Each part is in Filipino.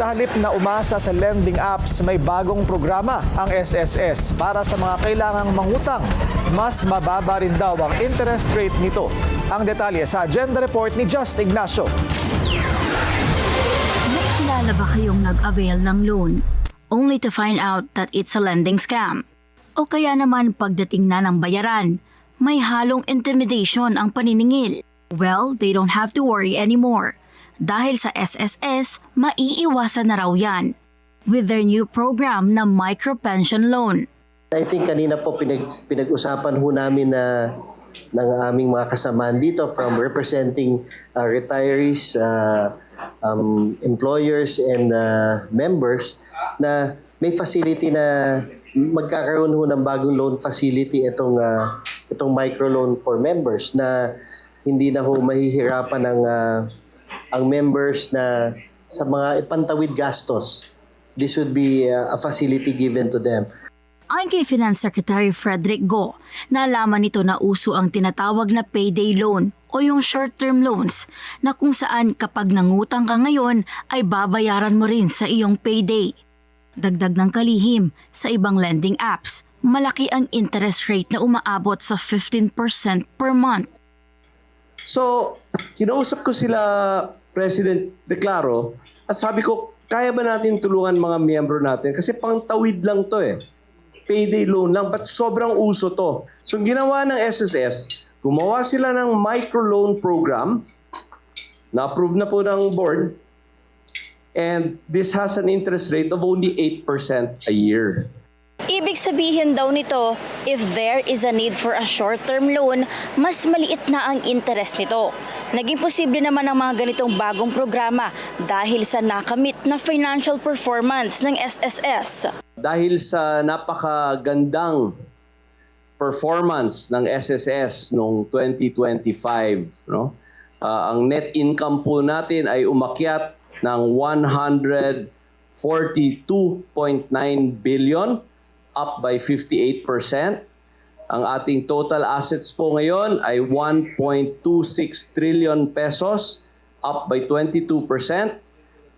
Sa halip na umasa sa lending apps, may bagong programa ang SSS para sa mga kailangang mangutang. Mas mababa rin daw ang interest rate nito. Ang detalye sa Agenda Report ni Just Ignacio. Nakilala ba kayong nag-avail ng loan only to find out that it's a lending scam? O kaya naman pagdating na ng bayaran, may halong intimidation ang paniningil? Well, they don't have to worry anymore. Dahil sa SSS, maiiwasan na raw yan with their new program na micro-pension loan. I think kanina po pinag-usapan ho namin na ng aming mga kasamaan dito from representing retirees, employers and members na may facility na magkakaroon ho ng bagong loan facility itong microloan for members na hindi na ho mahihirapan ang members na sa mga ipantawid gastos. This would be a facility given to them. Ayon kay Finance Secretary Frederick Go, nalaman nito na uso ang tinatawag na payday loan o yung short-term loans na kung saan kapag nangutang ka ngayon ay babayaran mo rin sa iyong payday. Dagdag ng kalihim, sa ibang lending apps, malaki ang interest rate na umaabot sa 15% per month. So, kinausap ko sila President Declaro at sabi ko, kaya ba natin tulungan mga miyembro natin? Kasi pangtawid lang to Payday loan lang, but sobrang uso to. So, ginawa ng SSS, gumawa sila ng microloan program, na-approve na po ng board, and this has an interest rate of only 8% a year. Ibig sabihin daw nito, if there is a need for a short-term loan, mas maliit na ang interest nito. Naging posible naman ang mga ganitong bagong programa dahil sa nakamit na financial performance ng SSS. Dahil sa napakagandang performance ng SSS noong 2025, ang net income po natin ay umakyat ng 142.9 billion, up by 58%. Ang ating total assets po ngayon ay 1.26 trillion pesos, up by 22%.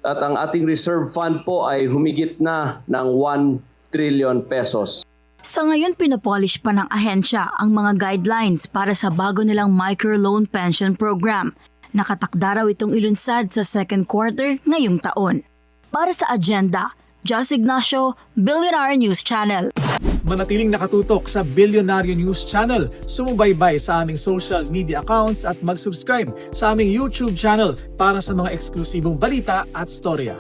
At ang ating reserve fund po ay humigit na ng 1 trillion pesos. Sa ngayon, pinapolish pa ng ahensya ang mga guidelines para sa bago nilang microloan pension program. Nakatakda raw itong ilunsad sa second quarter ngayong taon. Para sa Agenda, Just Ignacio, Billionaire News Channel. Manatiling nakatutok sa Billionaire News Channel, sumubaybay sa aming social media accounts at mag-subscribe sa aming YouTube channel para sa mga eksklusibong balita at storya.